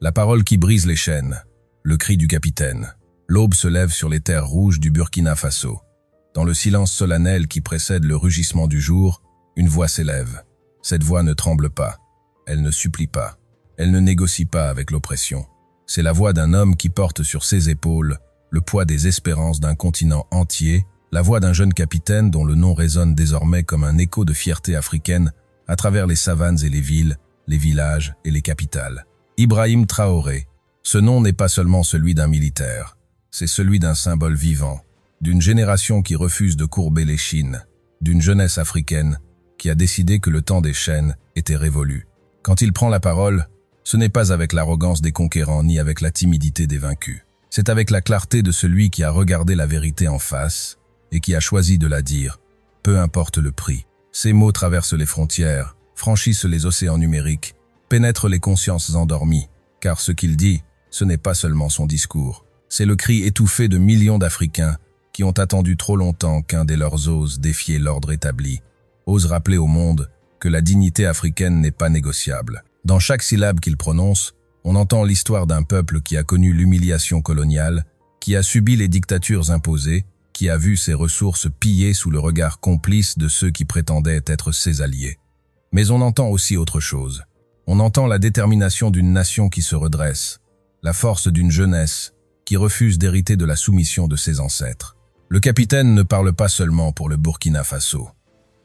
La parole qui brise les chaînes, le cri du capitaine. L'aube se lève sur les terres rouges du Burkina Faso. Dans le silence solennel qui précède le rugissement du jour, une voix s'élève. Cette voix ne tremble pas, elle ne supplie pas, elle ne négocie pas avec l'oppression. C'est la voix d'un homme qui porte sur ses épaules le poids des espérances d'un continent entier, la voix d'un jeune capitaine dont le nom résonne désormais comme un écho de fierté africaine à travers les savanes et les villes, les villages et les capitales. Ibrahim Traoré. Ce nom n'est pas seulement celui d'un militaire, c'est celui d'un symbole vivant, d'une génération qui refuse de courber les chines, d'une jeunesse africaine qui a décidé que le temps des chaînes était révolu. Quand il prend la parole, ce n'est pas avec l'arrogance des conquérants ni avec la timidité des vaincus. C'est avec la clarté de celui qui a regardé la vérité en face et qui a choisi de la dire, peu importe le prix. Ces mots traversent les frontières, franchissent les océans numériques, pénètrent les consciences endormies, car ce qu'il dit, ce n'est pas seulement son discours. C'est le cri étouffé de millions d'Africains qui ont attendu trop longtemps qu'un des leurs ose défier l'ordre établi, ose rappeler au monde que la dignité africaine n'est pas négociable. Dans chaque syllabe qu'il prononce, on entend l'histoire d'un peuple qui a connu l'humiliation coloniale, qui a subi les dictatures imposées, qui a vu ses ressources pillées sous le regard complice de ceux qui prétendaient être ses alliés. Mais on entend aussi autre chose. On entend la détermination d'une nation qui se redresse, la force d'une jeunesse qui refuse d'hériter de la soumission de ses ancêtres. Le capitaine ne parle pas seulement pour le Burkina Faso.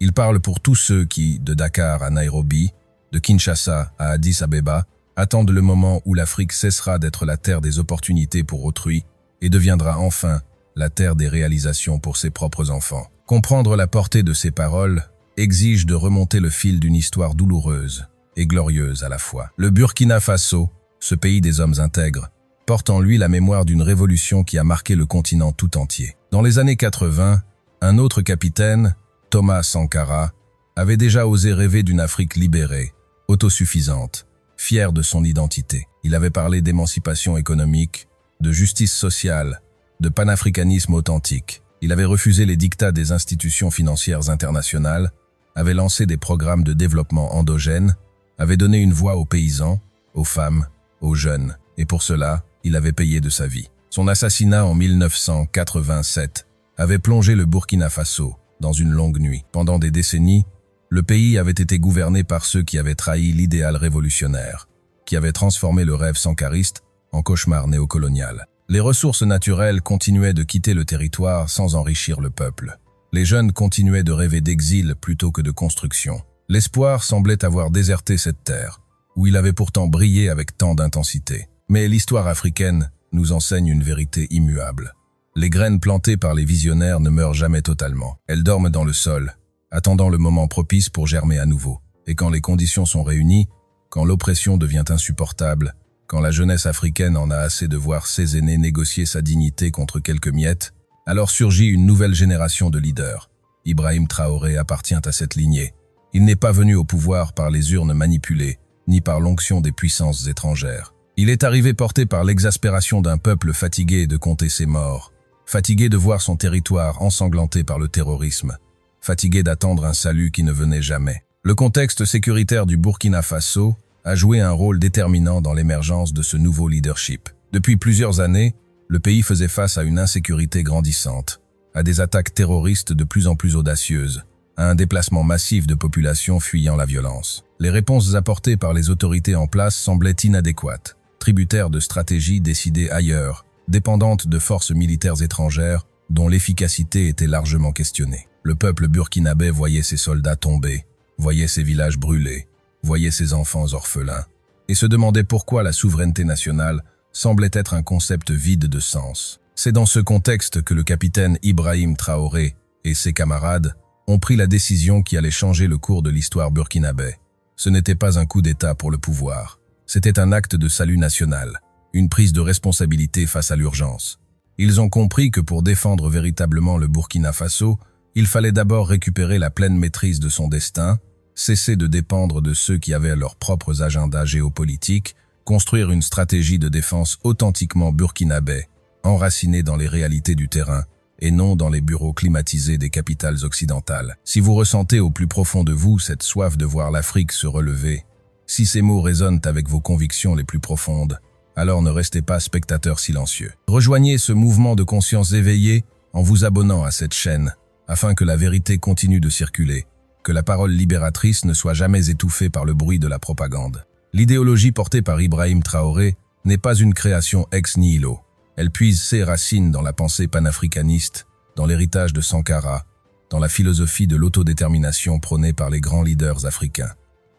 Il parle pour tous ceux qui, de Dakar à Nairobi, de Kinshasa à Addis Abeba, attendent le moment où l'Afrique cessera d'être la terre des opportunités pour autrui et deviendra enfin la terre des réalisations pour ses propres enfants. Comprendre la portée de ces paroles exige de remonter le fil d'une histoire douloureuse et glorieuse à la fois. Le Burkina Faso, ce pays des hommes intègres, porte en lui la mémoire d'une révolution qui a marqué le continent tout entier. Dans les années 80, un autre capitaine, Thomas Sankara, avait déjà osé rêver d'une Afrique libérée, autosuffisante, fière de son identité. Il avait parlé d'émancipation économique, de justice sociale, de panafricanisme authentique. Il avait refusé les dictats des institutions financières internationales, avait lancé des programmes de développement endogènes, avait donné une voix aux paysans, aux femmes, aux jeunes, et pour cela, il avait payé de sa vie. Son assassinat en 1987 avait plongé le Burkina Faso dans une longue nuit. Pendant des décennies, le pays avait été gouverné par ceux qui avaient trahi l'idéal révolutionnaire, qui avaient transformé le rêve sankariste en cauchemar néocolonial. Les ressources naturelles continuaient de quitter le territoire sans enrichir le peuple. Les jeunes continuaient de rêver d'exil plutôt que de construction. L'espoir semblait avoir déserté cette terre, où il avait pourtant brillé avec tant d'intensité. Mais l'histoire africaine nous enseigne une vérité immuable. Les graines plantées par les visionnaires ne meurent jamais totalement. Elles dorment dans le sol, attendant le moment propice pour germer à nouveau. Et quand les conditions sont réunies, quand l'oppression devient insupportable, quand la jeunesse africaine en a assez de voir ses aînés négocier sa dignité contre quelques miettes, alors surgit une nouvelle génération de leaders. Ibrahim Traoré appartient à cette lignée. Il n'est pas venu au pouvoir par les urnes manipulées, ni par l'onction des puissances étrangères. Il est arrivé porté par l'exaspération d'un peuple fatigué de compter ses morts, fatigué de voir son territoire ensanglanté par le terrorisme, fatigué d'attendre un salut qui ne venait jamais. Le contexte sécuritaire du Burkina Faso a joué un rôle déterminant dans l'émergence de ce nouveau leadership. Depuis plusieurs années, le pays faisait face à une insécurité grandissante, à des attaques terroristes de plus en plus audacieuses, à un déplacement massif de populations fuyant la violence. Les réponses apportées par les autorités en place semblaient inadéquates, tributaires de stratégies décidées ailleurs, dépendantes de forces militaires étrangères dont l'efficacité était largement questionnée. Le peuple burkinabé voyait ses soldats tomber, voyait ses villages brûlés, voyait ses enfants orphelins, et se demandait pourquoi la souveraineté nationale semblait être un concept vide de sens. C'est dans ce contexte que le capitaine Ibrahim Traoré et ses camarades ont pris la décision qui allait changer le cours de l'histoire burkinabé. Ce n'était pas un coup d'État pour le pouvoir, c'était un acte de salut national, une prise de responsabilité face à l'urgence. Ils ont compris que pour défendre véritablement le Burkina Faso, il fallait d'abord récupérer la pleine maîtrise de son destin, cesser de dépendre de ceux qui avaient leurs propres agendas géopolitiques, construire une stratégie de défense authentiquement burkinabé, enracinée dans les réalités du terrain, et non dans les bureaux climatisés des capitales occidentales. Si vous ressentez au plus profond de vous cette soif de voir l'Afrique se relever, Si ces mots résonnent avec vos convictions les plus profondes, alors ne restez pas spectateurs silencieux. Rejoignez ce mouvement de conscience éveillée en vous abonnant à cette chaîne, afin que la vérité continue de circuler, que la parole libératrice ne soit jamais étouffée par le bruit de la propagande. L'idéologie portée par Ibrahim Traoré n'est pas une création ex nihilo. Elle puise ses racines dans la pensée panafricaniste, dans l'héritage de Sankara, dans la philosophie de l'autodétermination prônée par les grands leaders africains.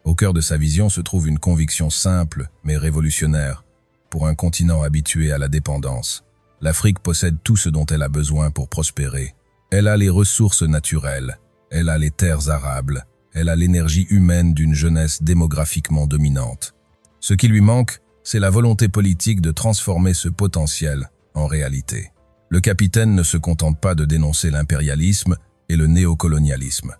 Au cœur de sa vision se trouve une conviction simple mais révolutionnaire. Pour un continent habitué à la dépendance, l'Afrique possède tout ce dont elle a besoin pour prospérer. Elle a les ressources naturelles, elle a les terres arables, elle a l'énergie humaine d'une jeunesse démographiquement dominante. Ce qui lui manque, c'est la volonté politique de transformer ce potentiel en réalité. Le capitaine ne se contente pas de dénoncer l'impérialisme et le néocolonialisme.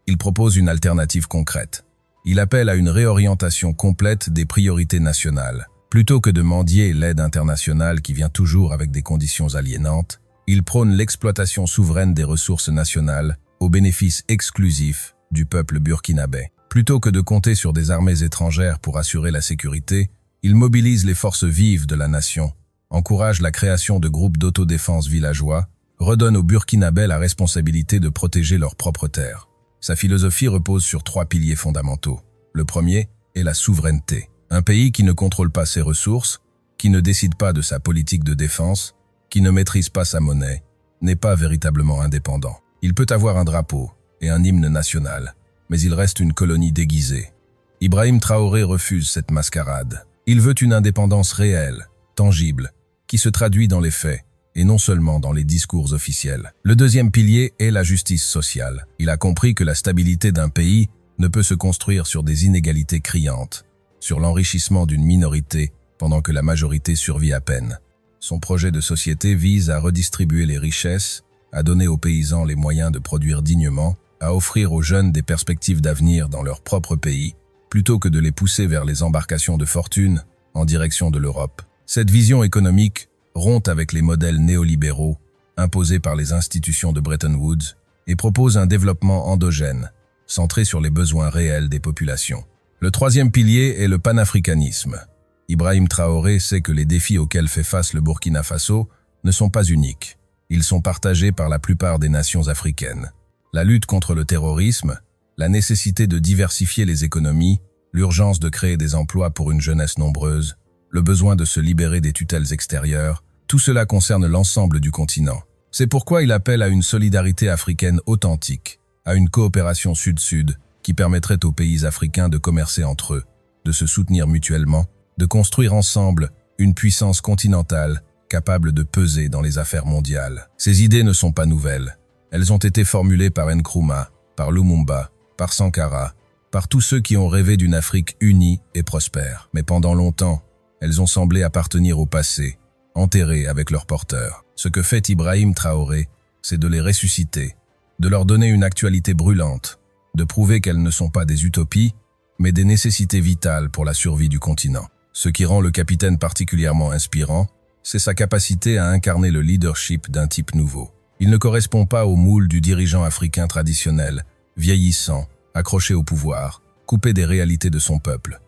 Il propose une alternative concrète. Il appelle à une réorientation complète des priorités nationales. Plutôt que de mendier l'aide internationale qui vient toujours avec des conditions aliénantes, il prône l'exploitation souveraine des ressources nationales au bénéfice exclusif du peuple burkinabé. Plutôt que de compter sur des armées étrangères pour assurer la sécurité, il mobilise les forces vives de la nation, encourage la création de groupes d'autodéfense villageois, redonne aux Burkinabés la responsabilité de protéger leurs propres terres. Sa philosophie repose sur 3 piliers fondamentaux. Le premier est la souveraineté. Un pays qui ne contrôle pas ses ressources, qui ne décide pas de sa politique de défense, qui ne maîtrise pas sa monnaie, n'est pas véritablement indépendant. Il peut avoir un drapeau et un hymne national, mais il reste une colonie déguisée. Ibrahim Traoré refuse cette mascarade. Il veut une indépendance réelle, tangible, qui se traduit dans les faits, et non seulement dans les discours officiels. Le deuxième pilier est la justice sociale. Il a compris que la stabilité d'un pays ne peut se construire sur des inégalités criantes, sur l'enrichissement d'une minorité pendant que la majorité survit à peine. Son projet de société vise à redistribuer les richesses, à donner aux paysans les moyens de produire dignement, à offrir aux jeunes des perspectives d'avenir dans leur propre pays, plutôt que de les pousser vers les embarcations de fortune en direction de l'Europe. Cette vision économique rompt avec les modèles néolibéraux imposés par les institutions de Bretton Woods et propose un développement endogène, centré sur les besoins réels des populations. Le troisième pilier est le panafricanisme. Ibrahim Traoré sait que les défis auxquels fait face le Burkina Faso ne sont pas uniques. Ils sont partagés par la plupart des nations africaines. La lutte contre le terrorisme, la nécessité de diversifier les économies, l'urgence de créer des emplois pour une jeunesse nombreuse, le besoin de se libérer des tutelles extérieures, tout cela concerne l'ensemble du continent. C'est pourquoi il appelle à une solidarité africaine authentique, à une coopération sud-sud qui permettrait aux pays africains de commercer entre eux, de se soutenir mutuellement, de construire ensemble une puissance continentale capable de peser dans les affaires mondiales. Ces idées ne sont pas nouvelles. Elles ont été formulées par Nkrumah, par Lumumba, par Sankara, par tous ceux qui ont rêvé d'une Afrique unie et prospère. Mais pendant longtemps, elles ont semblé appartenir au passé, enterrées avec leurs porteurs. Ce que fait Ibrahim Traoré, c'est de les ressusciter, de leur donner une actualité brûlante, de prouver qu'elles ne sont pas des utopies, mais des nécessités vitales pour la survie du continent. Ce qui rend le capitaine particulièrement inspirant, c'est sa capacité à incarner le leadership d'un type nouveau. Il ne correspond pas au moule du dirigeant africain traditionnel, vieillissant, accroché au pouvoir, coupé des réalités de son peuple.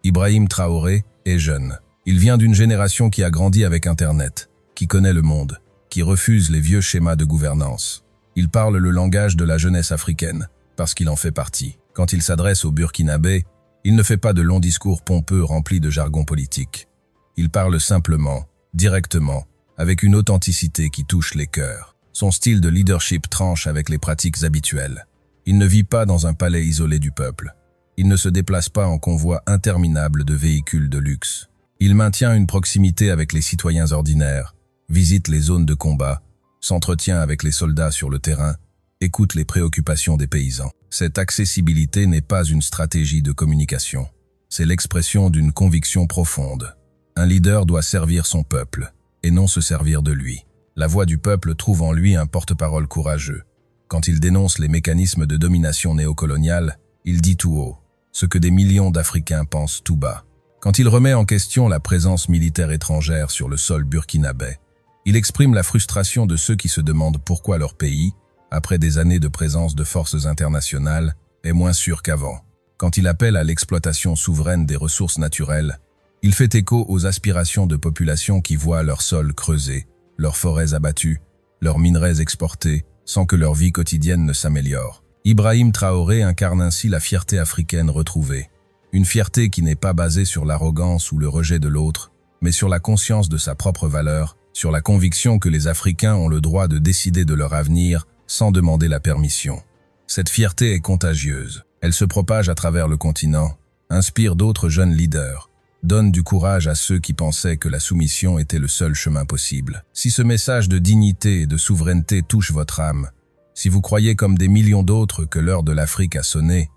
Ibrahim Traoré est jeune. Il vient d'une génération qui a grandi avec Internet, qui connaît le monde, qui refuse les vieux schémas de gouvernance. Il parle le langage de la jeunesse africaine, parce qu'il en fait partie. Quand il s'adresse aux Burkinabés, il ne fait pas de longs discours pompeux remplis de jargon politique. Il parle simplement, directement, avec une authenticité qui touche les cœurs. Son style de leadership tranche avec les pratiques habituelles. Il ne vit pas dans un palais isolé du peuple. Il ne se déplace pas en convoi interminable de véhicules de luxe. Il maintient une proximité avec les citoyens ordinaires, visite les zones de combat, s'entretient avec les soldats sur le terrain, écoute les préoccupations des paysans. Cette accessibilité n'est pas une stratégie de communication. C'est l'expression d'une conviction profonde. Un leader doit servir son peuple, et non se servir de lui. La voix du peuple trouve en lui un porte-parole courageux. Quand il dénonce les mécanismes de domination néocoloniale, il dit tout haut ce que des millions d'Africains pensent tout bas. Quand il remet en question la présence militaire étrangère sur le sol burkinabé, il exprime la frustration de ceux qui se demandent pourquoi leur pays, après des années de présence de forces internationales, est moins sûr qu'avant. Quand il appelle à l'exploitation souveraine des ressources naturelles, il fait écho aux aspirations de populations qui voient leurs sols creusés, leurs forêts abattues, leurs minerais exportés, sans que leur vie quotidienne ne s'améliore. Ibrahim Traoré incarne ainsi la fierté africaine retrouvée. Une fierté qui n'est pas basée sur l'arrogance ou le rejet de l'autre, mais sur la conscience de sa propre valeur, sur la conviction que les Africains ont le droit de décider de leur avenir sans demander la permission. Cette fierté est contagieuse. Elle se propage à travers le continent, inspire d'autres jeunes leaders, donne du courage à ceux qui pensaient que la soumission était le seul chemin possible. Si ce message de dignité et de souveraineté touche votre âme, si vous croyez comme des millions d'autres que l'heure de l'Afrique a sonné,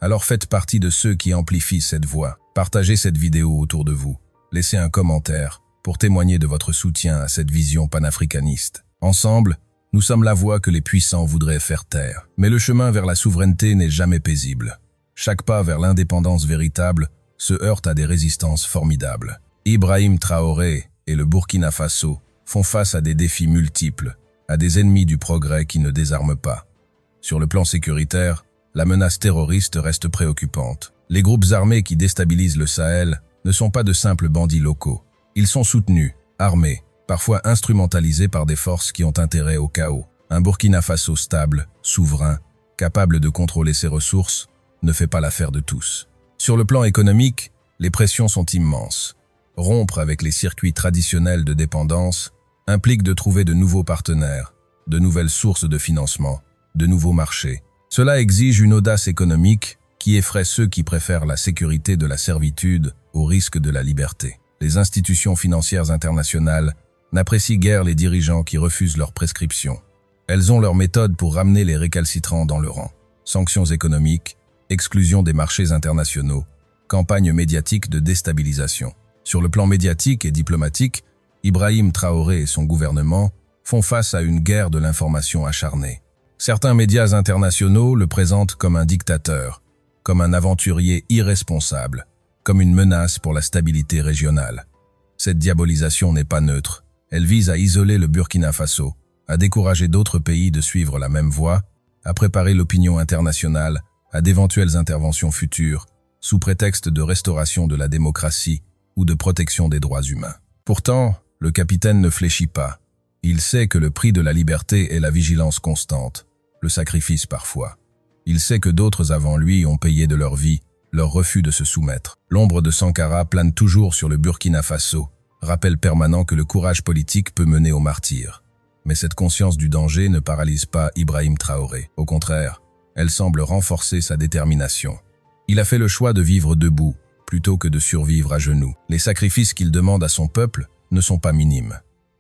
alors faites partie de ceux qui amplifient cette voix. Partagez cette vidéo autour de vous. Laissez un commentaire pour témoigner de votre soutien à cette vision panafricaniste. Ensemble, nous sommes la voix que les puissants voudraient faire taire. Mais le chemin vers la souveraineté n'est jamais paisible. Chaque pas vers l'indépendance véritable se heurte à des résistances formidables. Ibrahim Traoré et le Burkina Faso font face à des défis multiples, à des ennemis du progrès qui ne désarment pas. Sur le plan sécuritaire, la menace terroriste reste préoccupante. Les groupes armés qui déstabilisent le Sahel ne sont pas de simples bandits locaux. Ils sont soutenus, armés, parfois instrumentalisés par des forces qui ont intérêt au chaos. Un Burkina Faso stable, souverain, capable de contrôler ses ressources, ne fait pas l'affaire de tous. Sur le plan économique, les pressions sont immenses. Rompre avec les circuits traditionnels de dépendance implique de trouver de nouveaux partenaires, de nouvelles sources de financement, de nouveaux marchés. Cela exige une audace économique qui effraie ceux qui préfèrent la sécurité de la servitude au risque de la liberté. Les institutions financières internationales n'apprécient guère les dirigeants qui refusent leurs prescriptions. Elles ont leurs méthodes pour ramener les récalcitrants dans le rang. Sanctions économiques, exclusion des marchés internationaux, campagne médiatique de déstabilisation. Sur le plan médiatique et diplomatique, Ibrahim Traoré et son gouvernement font face à une guerre de l'information acharnée. Certains médias internationaux le présentent comme un dictateur, comme un aventurier irresponsable, comme une menace pour la stabilité régionale. Cette diabolisation n'est pas neutre. Elle vise à isoler le Burkina Faso, à décourager d'autres pays de suivre la même voie, à préparer l'opinion internationale à d'éventuelles interventions futures, sous prétexte de restauration de la démocratie ou de protection des droits humains. Pourtant, le capitaine ne fléchit pas. Il sait que le prix de la liberté est la vigilance constante, le sacrifice parfois. Il sait que d'autres avant lui ont payé de leur vie, leur refus de se soumettre. L'ombre de Sankara plane toujours sur le Burkina Faso, rappel permanent que le courage politique peut mener au martyre. Mais cette conscience du danger ne paralyse pas Ibrahim Traoré. Au contraire, elle semble renforcer sa détermination. Il a fait le choix de vivre debout, plutôt que de survivre à genoux. Les sacrifices qu'il demande à son peuple ne sont pas minimes.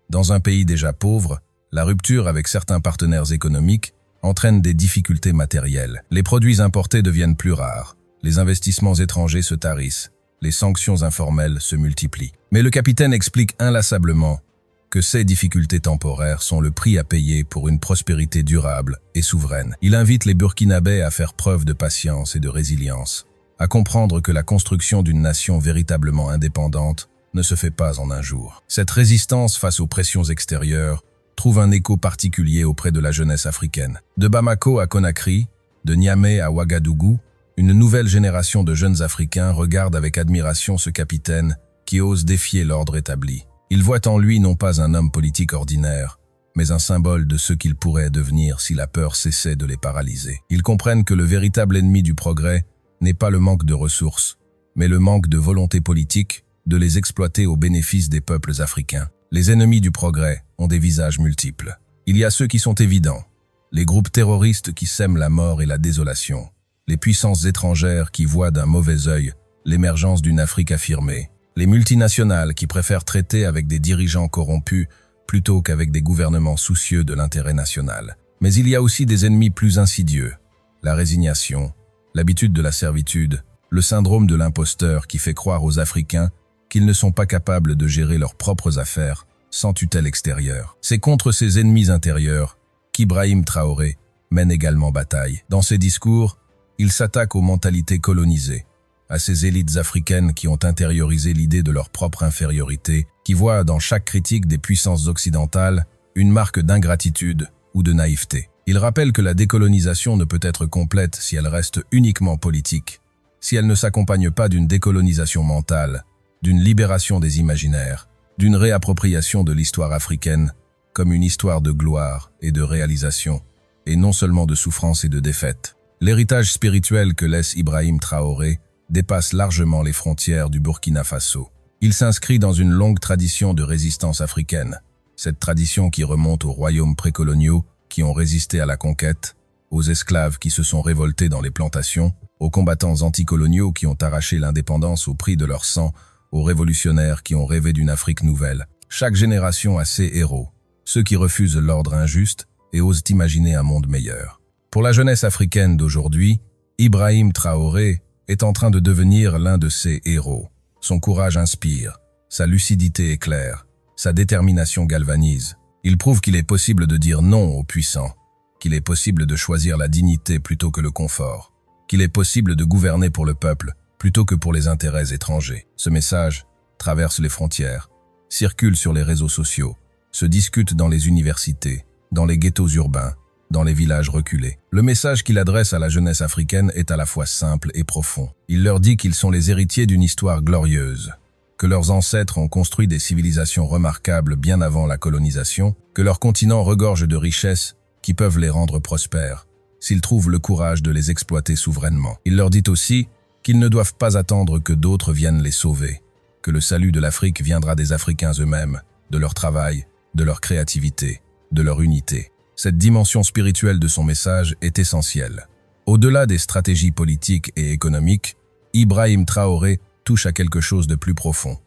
Dans un pays déjà pauvre, la rupture avec certains partenaires économiques entraîne des difficultés matérielles. Les produits importés deviennent plus rares, les investissements étrangers se tarissent, les sanctions informelles se multiplient. Mais le capitaine explique inlassablement que ces difficultés temporaires sont le prix à payer pour une prospérité durable et souveraine. Il invite les Burkinabés à faire preuve de patience et de résilience, à comprendre que la construction d'une nation véritablement indépendante ne se fait pas en un jour. Cette résistance face aux pressions extérieures trouve un écho particulier auprès de la jeunesse africaine. De Bamako à Conakry, de Niamey à Ouagadougou, une nouvelle génération de jeunes Africains regarde avec admiration ce capitaine qui ose défier l'ordre établi. Ils voient en lui non pas un homme politique ordinaire, mais un symbole de ce qu'il pourrait devenir si la peur cessait de les paralyser. Ils comprennent que le véritable ennemi du progrès n'est pas le manque de ressources, mais le manque de volonté politique de les exploiter au bénéfice des peuples africains. Les ennemis du progrès ont des visages multiples. Il y a ceux qui sont évidents, les groupes terroristes qui sèment la mort et la désolation, les puissances étrangères qui voient d'un mauvais œil l'émergence d'une Afrique affirmée, les multinationales qui préfèrent traiter avec des dirigeants corrompus plutôt qu'avec des gouvernements soucieux de l'intérêt national. Mais il y a aussi des ennemis plus insidieux, la résignation, l'habitude de la servitude, le syndrome de l'imposteur qui fait croire aux Africains qu'ils ne sont pas capables de gérer leurs propres affaires sans tutelle extérieure. C'est contre ces ennemis intérieurs qu'Ibrahim Traoré mène également bataille. Dans ses discours, il s'attaque aux mentalités colonisées, à ces élites africaines qui ont intériorisé l'idée de leur propre infériorité, qui voient dans chaque critique des puissances occidentales une marque d'ingratitude ou de naïveté. Il rappelle que la décolonisation ne peut être complète si elle reste uniquement politique, si elle ne s'accompagne pas d'une décolonisation mentale, d'une libération des imaginaires, d'une réappropriation de l'histoire africaine comme une histoire de gloire et de réalisation, et non seulement de souffrance et de défaite. L'héritage spirituel que laisse Ibrahim Traoré dépasse largement les frontières du Burkina Faso. Il s'inscrit dans une longue tradition de résistance africaine, cette tradition qui remonte aux royaumes précoloniaux qui ont résisté à la conquête, aux esclaves qui se sont révoltés dans les plantations, aux combattants anticoloniaux qui ont arraché l'indépendance au prix de leur sang, aux révolutionnaires qui ont rêvé d'une Afrique nouvelle. Chaque génération a ses héros, ceux qui refusent l'ordre injuste et osent imaginer un monde meilleur. Pour la jeunesse africaine d'aujourd'hui, Ibrahim Traoré est en train de devenir l'un de ces héros. Son courage inspire, sa lucidité éclaire, sa détermination galvanise. Il prouve qu'il est possible de dire non aux puissants, qu'il est possible de choisir la dignité plutôt que le confort, qu'il est possible de gouverner pour le peuple plutôt que pour les intérêts étrangers. Ce message traverse les frontières, circule sur les réseaux sociaux, se discute dans les universités, dans les ghettos urbains, dans les villages reculés. Le message qu'il adresse à la jeunesse africaine est à la fois simple et profond. Il leur dit qu'ils sont les héritiers d'une histoire glorieuse, que leurs ancêtres ont construit des civilisations remarquables bien avant la colonisation, que leur continent regorge de richesses qui peuvent les rendre prospères, s'ils trouvent le courage de les exploiter souverainement. Il leur dit aussi qu'ils ne doivent pas attendre que d'autres viennent les sauver, que le salut de l'Afrique viendra des Africains eux-mêmes, de leur travail, de leur créativité, de leur unité. Cette dimension spirituelle de son message est essentielle. Au-delà des stratégies politiques et économiques, Ibrahim Traoré touche à quelque chose de plus profond.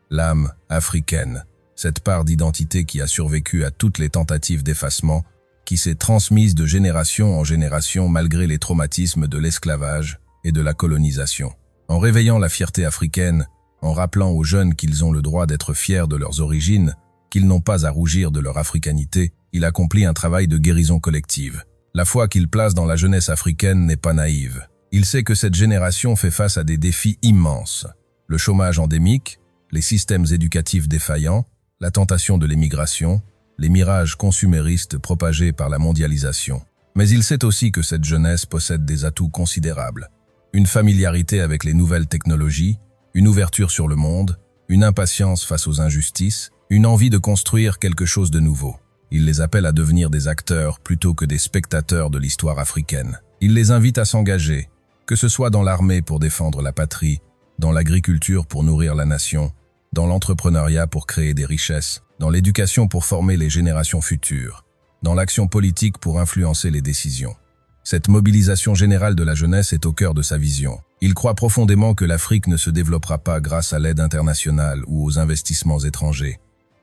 L'âme africaine, cette part d'identité qui a survécu à toutes les tentatives d'effacement, qui s'est transmise de génération en génération malgré les traumatismes de l'esclavage et de la colonisation. En réveillant la fierté africaine, en rappelant aux jeunes qu'ils ont le droit d'être fiers de leurs origines, qu'ils n'ont pas à rougir de leur africanité, il accomplit un travail de guérison collective. La foi qu'il place dans la jeunesse africaine n'est pas naïve. Il sait que cette génération fait face à des défis immenses. Le chômage endémique, les systèmes éducatifs défaillants, la tentation de l'émigration, les mirages consuméristes propagés par la mondialisation. Mais il sait aussi que cette jeunesse possède des atouts considérables. Une familiarité avec les nouvelles technologies, une ouverture sur le monde, une impatience face aux injustices, une envie de construire quelque chose de nouveau. Il les appelle à devenir des acteurs plutôt que des spectateurs de l'histoire africaine. Il les invite à s'engager, que ce soit dans l'armée pour défendre la patrie, dans l'agriculture pour nourrir la nation, dans l'entrepreneuriat pour créer des richesses, dans l'éducation pour former les générations futures, dans l'action politique pour influencer les décisions. Cette mobilisation générale de la jeunesse est au cœur de sa vision. Il croit profondément que l'Afrique ne se développera pas grâce à l'aide internationale ou aux investissements étrangers,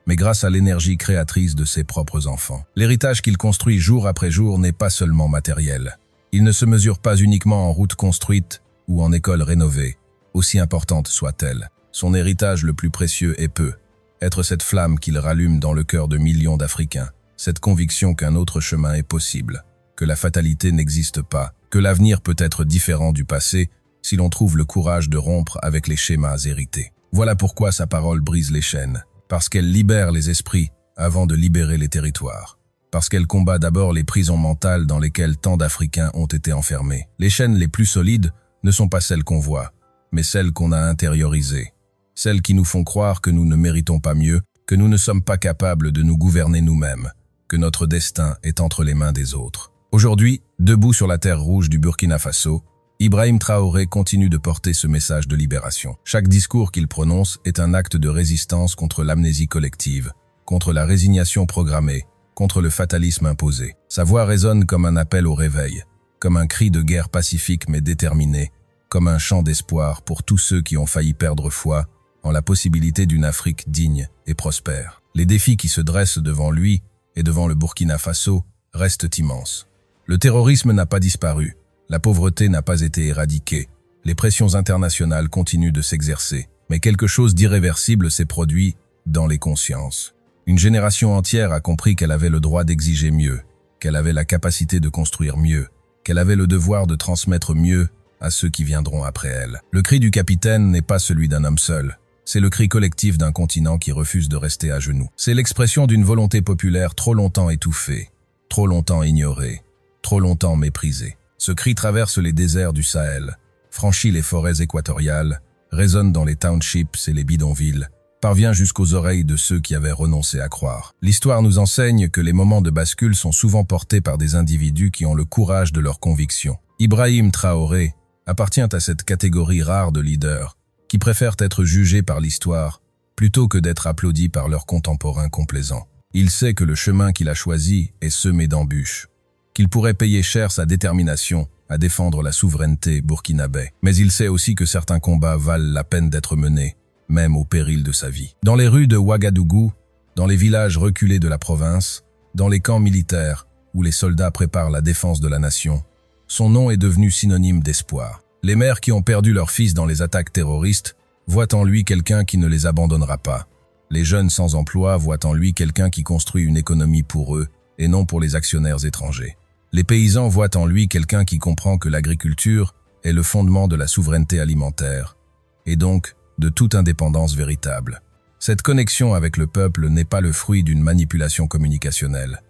mais grâce à l'énergie créatrice de ses propres enfants. L'héritage qu'il construit jour après jour n'est pas seulement matériel. Il ne se mesure pas uniquement en routes construites ou en écoles rénovées, aussi importante soit-elle. Son héritage le plus précieux est être cette flamme qu'il rallume dans le cœur de millions d'Africains, cette conviction qu'un autre chemin est possible, que la fatalité n'existe pas, que l'avenir peut être différent du passé si l'on trouve le courage de rompre avec les schémas hérités. Voilà pourquoi sa parole brise les chaînes, parce qu'elle libère les esprits avant de libérer les territoires, parce qu'elle combat d'abord les prisons mentales dans lesquelles tant d'Africains ont été enfermés. Les chaînes les plus solides ne sont pas celles qu'on voit, mais celles qu'on a intériorisées, celles qui nous font croire que nous ne méritons pas mieux, que nous ne sommes pas capables de nous gouverner nous-mêmes, que notre destin est entre les mains des autres. Aujourd'hui, debout sur la terre rouge du Burkina Faso, Ibrahim Traoré continue de porter ce message de libération. Chaque discours qu'il prononce est un acte de résistance contre l'amnésie collective, contre la résignation programmée, contre le fatalisme imposé. Sa voix résonne comme un appel au réveil, comme un cri de guerre pacifique mais déterminé, comme un chant d'espoir pour tous ceux qui ont failli perdre foi en la possibilité d'une Afrique digne et prospère. Les défis qui se dressent devant lui et devant le Burkina Faso restent immenses. Le terrorisme n'a pas disparu, la pauvreté n'a pas été éradiquée, les pressions internationales continuent de s'exercer, mais quelque chose d'irréversible s'est produit dans les consciences. Une génération entière a compris qu'elle avait le droit d'exiger mieux, qu'elle avait la capacité de construire mieux, qu'elle avait le devoir de transmettre mieux à ceux qui viendront après elle. Le cri du capitaine n'est pas celui d'un homme seul, c'est le cri collectif d'un continent qui refuse de rester à genoux. C'est l'expression d'une volonté populaire trop longtemps étouffée, trop longtemps ignorée, trop longtemps méprisée. Ce cri traverse les déserts du Sahel, franchit les forêts équatoriales, résonne dans les townships et les bidonvilles, parvient jusqu'aux oreilles de ceux qui avaient renoncé à croire. L'histoire nous enseigne que les moments de bascule sont souvent portés par des individus qui ont le courage de leurs convictions. Ibrahim Traoré appartient à cette catégorie rare de leaders qui préfèrent être jugés par l'histoire plutôt que d'être applaudis par leurs contemporains complaisants. Il sait que le chemin qu'il a choisi est semé d'embûches, qu'il pourrait payer cher sa détermination à défendre la souveraineté burkinabé. Mais il sait aussi que certains combats valent la peine d'être menés, même au péril de sa vie. Dans les rues de Ouagadougou, dans les villages reculés de la province, dans les camps militaires où les soldats préparent la défense de la nation, son nom est devenu synonyme d'espoir. Les mères qui ont perdu leurs fils dans les attaques terroristes voient en lui quelqu'un qui ne les abandonnera pas. Les jeunes sans emploi voient en lui quelqu'un qui construit une économie pour eux et non pour les actionnaires étrangers. Les paysans voient en lui quelqu'un qui comprend que l'agriculture est le fondement de la souveraineté alimentaire, et donc de toute indépendance véritable. Cette connexion avec le peuple n'est pas le fruit d'une manipulation communicationnelle.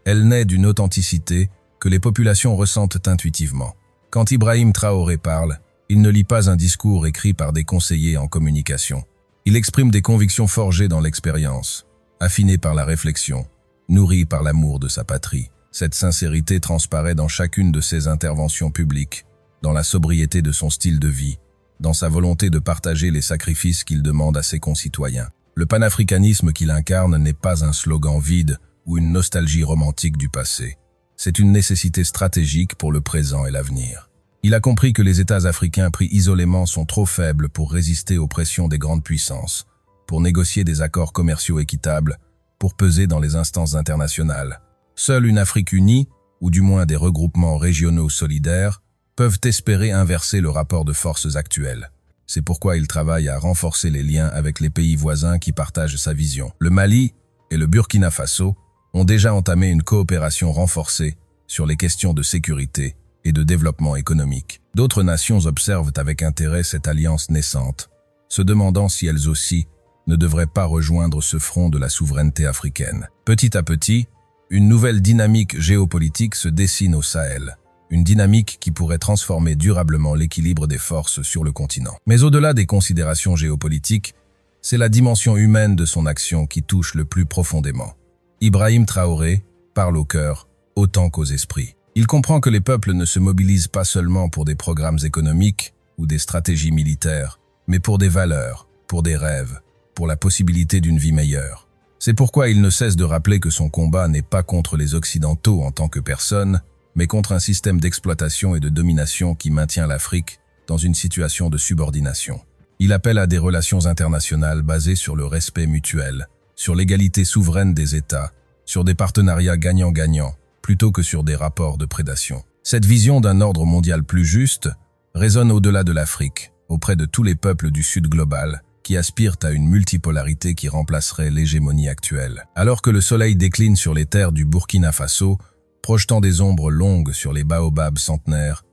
Elle naît d'une authenticité que les populations ressentent intuitivement. Quand Ibrahim Traoré parle, il ne lit pas un discours écrit par des conseillers en communication. Il exprime des convictions forgées dans l'expérience, affinées par la réflexion, nourries par l'amour de sa patrie. Cette sincérité transparaît dans chacune de ses interventions publiques, dans la sobriété de son style de vie, dans sa volonté de partager les sacrifices qu'il demande à ses concitoyens. Le panafricanisme qu'il incarne n'est pas un slogan vide ou une nostalgie romantique du passé. C'est une nécessité stratégique pour le présent et l'avenir. Il a compris que les États africains pris isolément sont trop faibles pour résister aux pressions des grandes puissances, pour négocier des accords commerciaux équitables, pour peser dans les instances internationales. Seule une Afrique unie, ou du moins des regroupements régionaux solidaires, peuvent espérer inverser le rapport de forces actuel. C'est pourquoi il travaille à renforcer les liens avec les pays voisins qui partagent sa vision. Le Mali et le Burkina Faso ont déjà entamé une coopération renforcée sur les questions de sécurité et de développement économique. D'autres nations observent avec intérêt cette alliance naissante, se demandant si elles aussi ne devraient pas rejoindre ce front de la souveraineté africaine. Petit à petit, une nouvelle dynamique géopolitique se dessine au Sahel, une dynamique qui pourrait transformer durablement l'équilibre des forces sur le continent. Mais au-delà des considérations géopolitiques, c'est la dimension humaine de son action qui touche le plus profondément. Ibrahim Traoré parle au cœur autant qu'aux esprits. Il comprend que les peuples ne se mobilisent pas seulement pour des programmes économiques ou des stratégies militaires, mais pour des valeurs, pour des rêves, pour la possibilité d'une vie meilleure. C'est pourquoi il ne cesse de rappeler que son combat n'est pas contre les Occidentaux en tant que personne, mais contre un système d'exploitation et de domination qui maintient l'Afrique dans une situation de subordination. Il appelle à des relations internationales basées sur le respect mutuel, sur l'égalité souveraine des États, sur des partenariats gagnant-gagnant, plutôt que sur des rapports de prédation. Cette vision d'un ordre mondial plus juste résonne au-delà de l'Afrique, auprès de tous les peuples du Sud global, qui aspirent à une multipolarité qui remplacerait l'hégémonie actuelle. Alors que le soleil décline sur les terres du Burkina Faso, projetant des ombres longues sur les baobabs centenaires,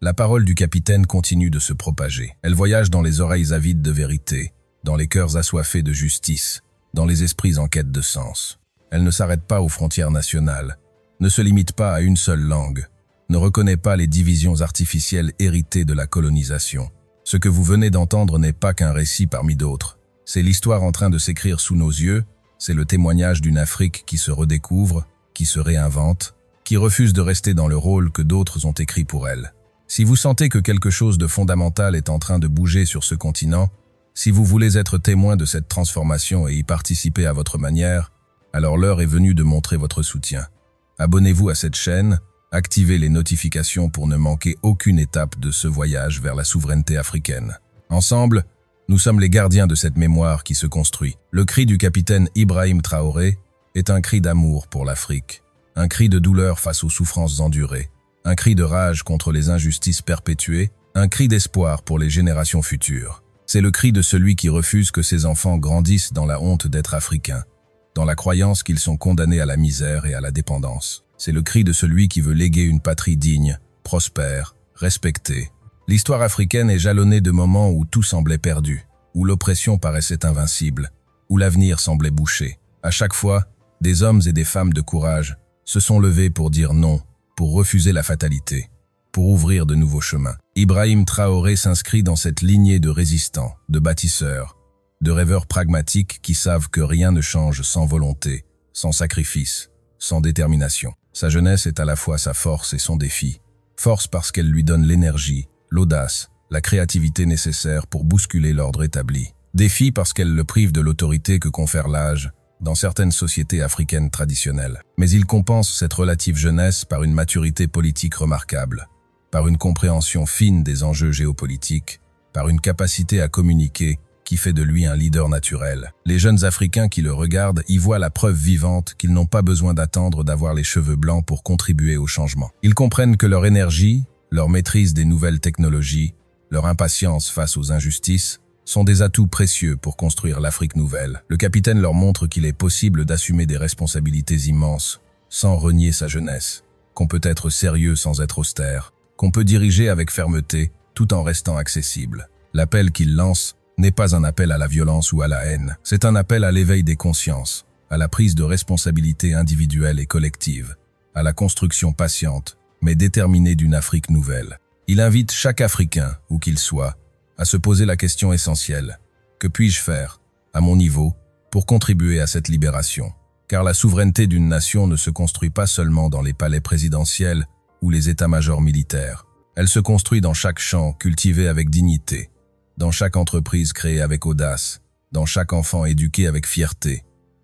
la parole du capitaine continue de se propager. Elle voyage dans les oreilles avides de vérité, dans les cœurs assoiffés de justice, dans les esprits en quête de sens. Elle ne s'arrête pas aux frontières nationales, ne se limite pas à une seule langue, ne reconnaît pas les divisions artificielles héritées de la colonisation. Ce que vous venez d'entendre n'est pas qu'un récit parmi d'autres. C'est l'histoire en train de s'écrire sous nos yeux, c'est le témoignage d'une Afrique qui se redécouvre, qui se réinvente, qui refuse de rester dans le rôle que d'autres ont écrit pour elle. Si vous sentez que quelque chose de fondamental est en train de bouger sur ce continent, si vous voulez être témoin de cette transformation et y participer à votre manière, alors l'heure est venue de montrer votre soutien. Abonnez-vous à cette chaîne, activez les notifications pour ne manquer aucune étape de ce voyage vers la souveraineté africaine. Ensemble, nous sommes les gardiens de cette mémoire qui se construit. Le cri du capitaine Ibrahim Traoré est un cri d'amour pour l'Afrique, un cri de douleur face aux souffrances endurées, un cri de rage contre les injustices perpétuées, un cri d'espoir pour les générations futures. C'est le cri de celui qui refuse que ses enfants grandissent dans la honte d'être africains, dans la croyance qu'ils sont condamnés à la misère et à la dépendance. C'est le cri de celui qui veut léguer une patrie digne, prospère, respectée. L'histoire africaine est jalonnée de moments où tout semblait perdu, où l'oppression paraissait invincible, où l'avenir semblait bouché. À chaque fois, des hommes et des femmes de courage se sont levés pour dire non, pour refuser la fatalité. pour ouvrir de nouveaux chemins. Ibrahim Traoré s'inscrit dans cette lignée de résistants, de bâtisseurs, de rêveurs pragmatiques qui savent que rien ne change sans volonté, sans sacrifice, sans détermination. Sa jeunesse est à la fois sa force et son défi. Force parce qu'elle lui donne l'énergie, l'audace, la créativité nécessaires pour bousculer l'ordre établi. Défi parce qu'elle le prive de l'autorité que confère l'âge dans certaines sociétés africaines traditionnelles. Mais il compense cette relative jeunesse par une maturité politique remarquable, par une compréhension fine des enjeux géopolitiques, par une capacité à communiquer qui fait de lui un leader naturel. Les jeunes Africains qui le regardent y voient la preuve vivante qu'ils n'ont pas besoin d'attendre d'avoir les cheveux blancs pour contribuer au changement. Ils comprennent que leur énergie, leur maîtrise des nouvelles technologies, leur impatience face aux injustices, sont des atouts précieux pour construire l'Afrique nouvelle. Le capitaine leur montre qu'il est possible d'assumer des responsabilités immenses, sans renier sa jeunesse, qu'on peut être sérieux sans être austère, qu'on peut diriger avec fermeté, tout en restant accessible. L'appel qu'il lance n'est pas un appel à la violence ou à la haine, c'est un appel à l'éveil des consciences, à la prise de responsabilités individuelles et collectives, à la construction patiente, mais déterminée d'une Afrique nouvelle. Il invite chaque Africain, où qu'il soit, à se poser la question essentielle. Que puis-je faire, à mon niveau, pour contribuer à cette libération? Car la souveraineté d'une nation ne se construit pas seulement dans les palais présidentiels ou les états-majors militaires. Elle se construit dans chaque champ cultivé avec dignité, dans chaque entreprise créée avec audace, dans chaque enfant éduqué avec fierté,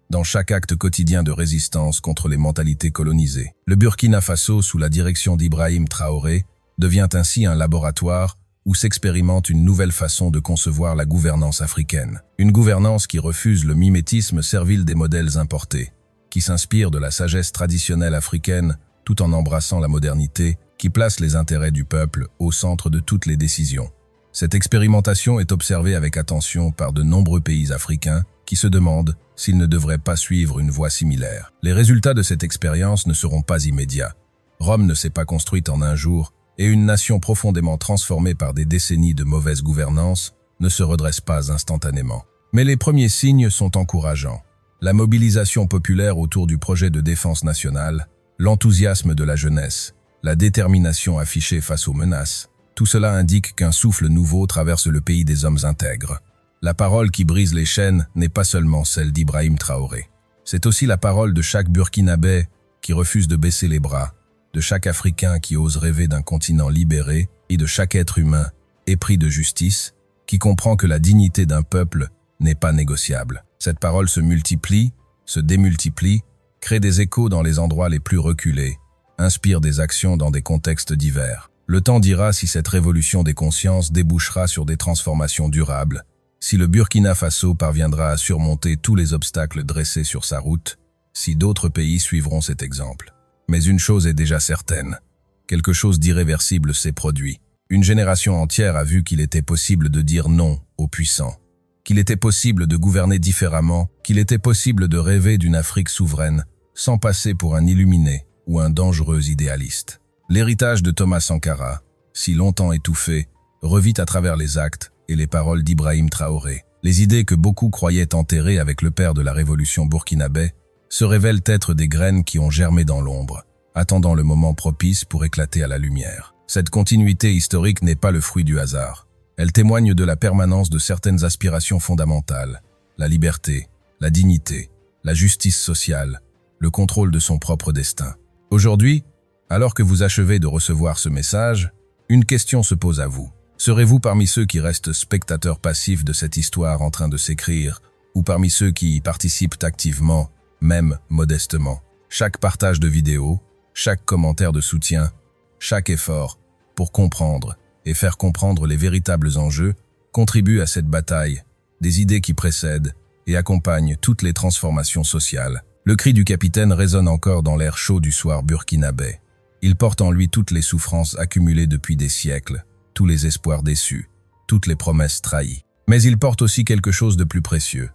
dans chaque acte quotidien de résistance contre les mentalités colonisées. Le Burkina Faso, sous la direction d'Ibrahim Traoré, devient ainsi un laboratoire où s'expérimente une nouvelle façon de concevoir la gouvernance africaine. Une gouvernance qui refuse le mimétisme servile des modèles importés, qui s'inspire de la sagesse traditionnelle africaine tout en embrassant la modernité, qui place les intérêts du peuple au centre de toutes les décisions. Cette expérimentation est observée avec attention par de nombreux pays africains qui se demandent s'ils ne devraient pas suivre une voie similaire. Les résultats de cette expérience ne seront pas immédiats. Rome ne s'est pas construite en un jour, et une nation profondément transformée par des décennies de mauvaise gouvernance ne se redresse pas instantanément. Mais les premiers signes sont encourageants. La mobilisation populaire autour du projet de défense nationale, l'enthousiasme de la jeunesse, la détermination affichée face aux menaces, tout cela indique qu'un souffle nouveau traverse le pays des hommes intègres. La parole qui brise les chaînes n'est pas seulement celle d'Ibrahim Traoré. C'est aussi la parole de chaque Burkinabé qui refuse de baisser les bras, de chaque Africain qui ose rêver d'un continent libéré et de chaque être humain épris de justice qui comprend que la dignité d'un peuple n'est pas négociable. Cette parole se multiplie, se démultiplie, crée des échos dans les endroits les plus reculés, inspire des actions dans des contextes divers. Le temps dira si cette révolution des consciences débouchera sur des transformations durables, si le Burkina Faso parviendra à surmonter tous les obstacles dressés sur sa route, si d'autres pays suivront cet exemple. Mais une chose est déjà certaine, quelque chose d'irréversible s'est produit. Une génération entière a vu qu'il était possible de dire non aux puissants, qu'il était possible de gouverner différemment, qu'il était possible de rêver d'une Afrique souveraine, sans passer pour un illuminé ou un dangereux idéaliste. L'héritage de Thomas Sankara, si longtemps étouffé, revit à travers les actes et les paroles d'Ibrahim Traoré. Les idées que beaucoup croyaient enterrées avec le père de la révolution burkinabé se révèlent être des graines qui ont germé dans l'ombre, attendant le moment propice pour éclater à la lumière. Cette continuité historique n'est pas le fruit du hasard. Elle témoigne de la permanence de certaines aspirations fondamentales, la liberté, la dignité, la justice sociale, le contrôle de son propre destin. Aujourd'hui, alors que vous achevez de recevoir ce message, une question se pose à vous. Serez-vous parmi ceux qui restent spectateurs passifs de cette histoire en train de s'écrire, ou parmi ceux qui y participent activement, même modestement? Chaque partage de vidéo, chaque commentaire de soutien, chaque effort pour comprendre et faire comprendre les véritables enjeux contribue à cette bataille, des idées qui précèdent et accompagnent toutes les transformations sociales. Le cri du capitaine résonne encore dans l'air chaud du soir burkinabé. Il porte en lui toutes les souffrances accumulées depuis des siècles, tous les espoirs déçus, toutes les promesses trahies. Mais il porte aussi quelque chose de plus précieux,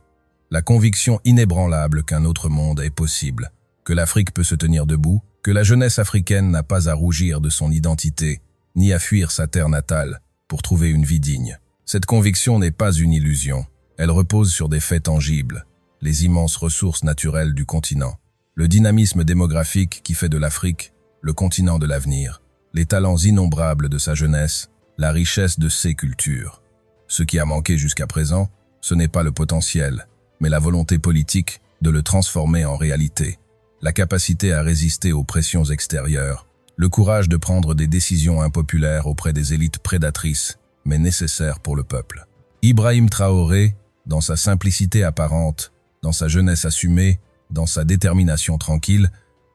la conviction inébranlable qu'un autre monde est possible, que l'Afrique peut se tenir debout, que la jeunesse africaine n'a pas à rougir de son identité, ni à fuir sa terre natale pour trouver une vie digne. Cette conviction n'est pas une illusion, elle repose sur des faits tangibles, les immenses ressources naturelles du continent, le dynamisme démographique qui fait de l'Afrique le continent de l'avenir, les talents innombrables de sa jeunesse, la richesse de ses cultures. Ce qui a manqué jusqu'à présent, ce n'est pas le potentiel, mais la volonté politique de le transformer en réalité, la capacité à résister aux pressions extérieures, le courage de prendre des décisions impopulaires auprès des élites prédatrices, mais nécessaires pour le peuple. Ibrahim Traoré, dans sa simplicité apparente, dans sa jeunesse assumée, dans sa détermination tranquille,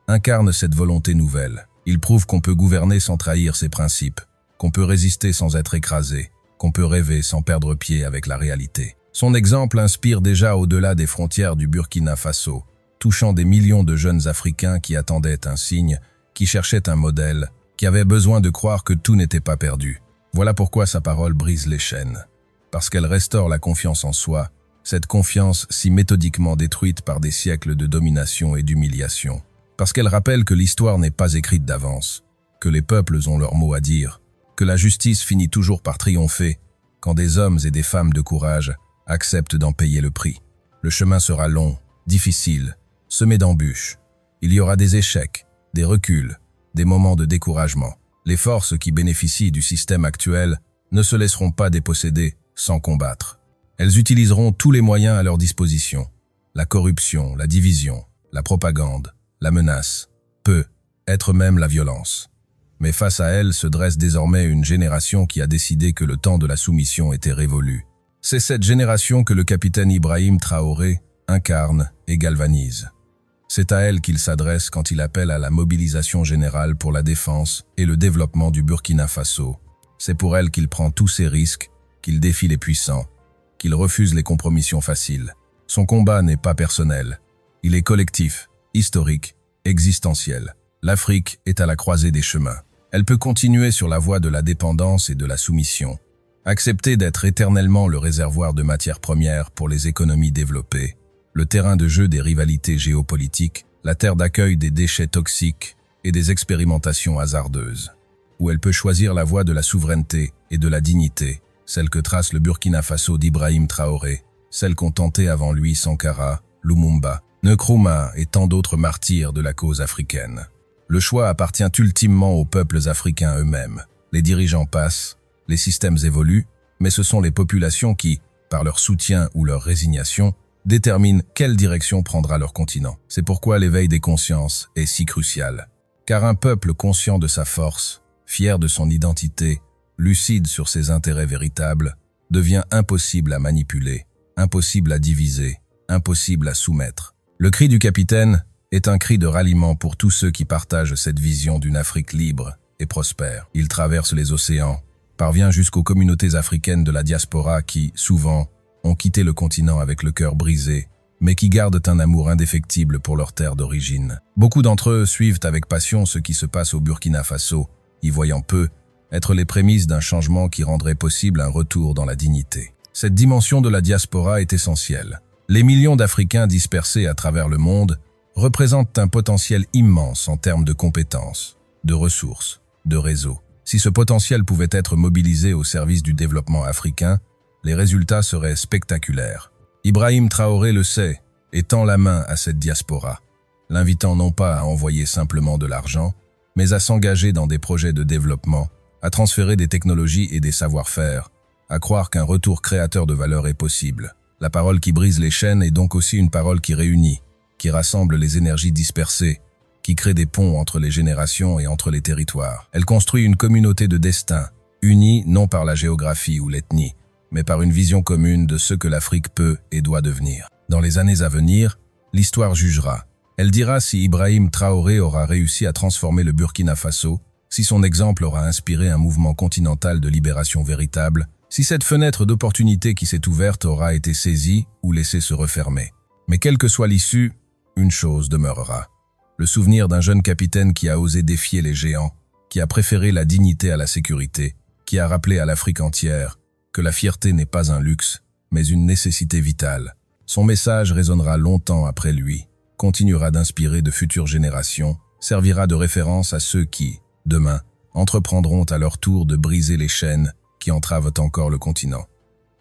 incarne cette volonté nouvelle. Il prouve qu'on peut gouverner sans trahir ses principes, qu'on peut résister sans être écrasé, qu'on peut rêver sans perdre pied avec la réalité. Son exemple inspire déjà au-delà des frontières du Burkina Faso, touchant des millions de jeunes Africains qui attendaient un signe, qui cherchaient un modèle, qui avaient besoin de croire que tout n'était pas perdu. Voilà pourquoi sa parole brise les chaînes. Parce qu'elle restaure la confiance en soi, cette confiance si méthodiquement détruite par des siècles de domination et d'humiliation. Parce qu'elle rappelle que l'histoire n'est pas écrite d'avance, que les peuples ont leur mot à dire, que la justice finit toujours par triompher quand des hommes et des femmes de courage acceptent d'en payer le prix. Le chemin sera long, difficile, semé d'embûches. Il y aura des échecs, des reculs, des moments de découragement. Les forces qui bénéficient du système actuel ne se laisseront pas déposséder sans combattre. Elles utiliseront tous les moyens à leur disposition. La corruption, la division, la propagande, la menace, peut être même la violence. Mais face à elles se dresse désormais une génération qui a décidé que le temps de la soumission était révolu. C'est cette génération que le capitaine Ibrahim Traoré incarne et galvanise. C'est à elle qu'il s'adresse quand il appelle à la mobilisation générale pour la défense et le développement du Burkina Faso. C'est pour elle qu'il prend tous ses risques, qu'il défie les puissants, qu'il refuse les compromissions faciles. Son combat n'est pas personnel. Il est collectif, historique, existentiel. L'Afrique est à la croisée des chemins. Elle peut continuer sur la voie de la dépendance et de la soumission, accepter d'être éternellement le réservoir de matières premières pour les économies développées, le terrain de jeu des rivalités géopolitiques, la terre d'accueil des déchets toxiques et des expérimentations hasardeuses, où elle peut choisir la voie de la souveraineté et de la dignité, celle que trace le Burkina Faso d'Ibrahim Traoré, celle qu'ont tenté avant lui Sankara, Lumumba, Nkrumah et tant d'autres martyrs de la cause africaine. Le choix appartient ultimement aux peuples africains eux-mêmes. Les dirigeants passent, les systèmes évoluent, mais ce sont les populations qui, par leur soutien ou leur résignation, déterminent quelle direction prendra leur continent. C'est pourquoi l'éveil des consciences est si crucial. Car un peuple conscient de sa force, fier de son identité, lucide sur ses intérêts véritables, devient impossible à manipuler, impossible à diviser, impossible à soumettre. Le cri du capitaine est un cri de ralliement pour tous ceux qui partagent cette vision d'une Afrique libre et prospère. Il traverse les océans, parvient jusqu'aux communautés africaines de la diaspora qui, souvent, ont quitté le continent avec le cœur brisé, mais qui gardent un amour indéfectible pour leur terre d'origine. Beaucoup d'entre eux suivent avec passion ce qui se passe au Burkina Faso, y voyant peu être les prémices d'un changement qui rendrait possible un retour dans la dignité. Cette dimension de la diaspora est essentielle. Les millions d'Africains dispersés à travers le monde représentent un potentiel immense en termes de compétences, de ressources, de réseaux. Si ce potentiel pouvait être mobilisé au service du développement africain, les résultats seraient spectaculaires. Ibrahim Traoré le sait et tend la main à cette diaspora, l'invitant non pas à envoyer simplement de l'argent, mais à s'engager dans des projets de développement, à transférer des technologies et des savoir-faire, à croire qu'un retour créateur de valeur est possible. La parole qui brise les chaînes est donc aussi une parole qui réunit, qui rassemble les énergies dispersées, qui crée des ponts entre les générations et entre les territoires. Elle construit une communauté de destin, unie non par la géographie ou l'ethnie, mais par une vision commune de ce que l'Afrique peut et doit devenir. Dans les années à venir, l'histoire jugera. Elle dira si Ibrahim Traoré aura réussi à transformer le Burkina Faso, si son exemple aura inspiré un mouvement continental de libération véritable, si cette fenêtre d'opportunité qui s'est ouverte aura été saisie ou laissée se refermer. Mais quelle que soit l'issue, une chose demeurera. Le souvenir d'un jeune capitaine qui a osé défier les géants, qui a préféré la dignité à la sécurité, qui a rappelé à l'Afrique entière que la fierté n'est pas un luxe, mais une nécessité vitale. Son message résonnera longtemps après lui, continuera d'inspirer de futures générations, servira de référence à ceux qui, demain, entreprendront à leur tour de briser les chaînes qui entravent encore le continent.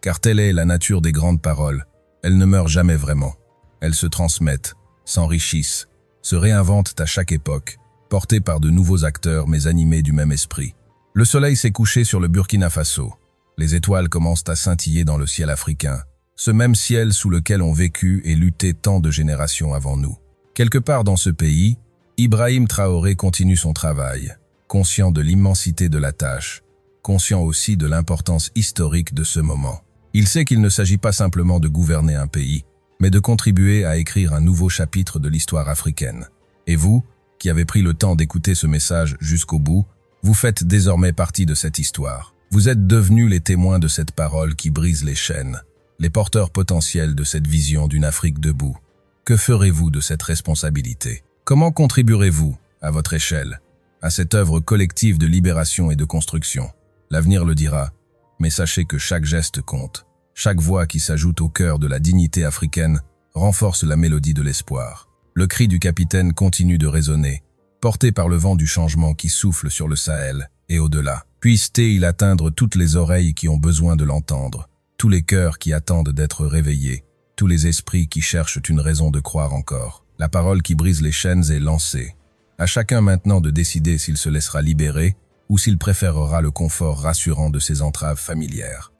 Car telle est la nature des grandes paroles, elles ne meurent jamais vraiment. Elles se transmettent, s'enrichissent, se réinventent à chaque époque, porté par de nouveaux acteurs mais animés du même esprit. Le soleil s'est couché sur le Burkina Faso. Les étoiles commencent à scintiller dans le ciel africain, ce même ciel sous lequel ont vécu et lutté tant de générations avant nous. Quelque part dans ce pays, Ibrahim Traoré continue son travail, conscient de l'immensité de la tâche, conscient aussi de l'importance historique de ce moment. Il sait qu'il ne s'agit pas simplement de gouverner un pays, mais de contribuer à écrire un nouveau chapitre de l'histoire africaine. Et vous, qui avez pris le temps d'écouter ce message jusqu'au bout, vous faites désormais partie de cette histoire. Vous êtes devenus les témoins de cette parole qui brise les chaînes, les porteurs potentiels de cette vision d'une Afrique debout. Que ferez-vous de cette responsabilité? Comment contribuerez-vous, à votre échelle, à cette œuvre collective de libération et de construction? L'avenir le dira, mais sachez que chaque geste compte. Chaque voix qui s'ajoute au cœur de la dignité africaine renforce la mélodie de l'espoir. Le cri du capitaine continue de résonner, porté par le vent du changement qui souffle sur le Sahel et au-delà. Puisse-t-il atteindre toutes les oreilles qui ont besoin de l'entendre, tous les cœurs qui attendent d'être réveillés, tous les esprits qui cherchent une raison de croire encore. La parole qui brise les chaînes est lancée. À chacun maintenant de décider s'il se laissera libérer ou s'il préférera le confort rassurant de ses entraves familières.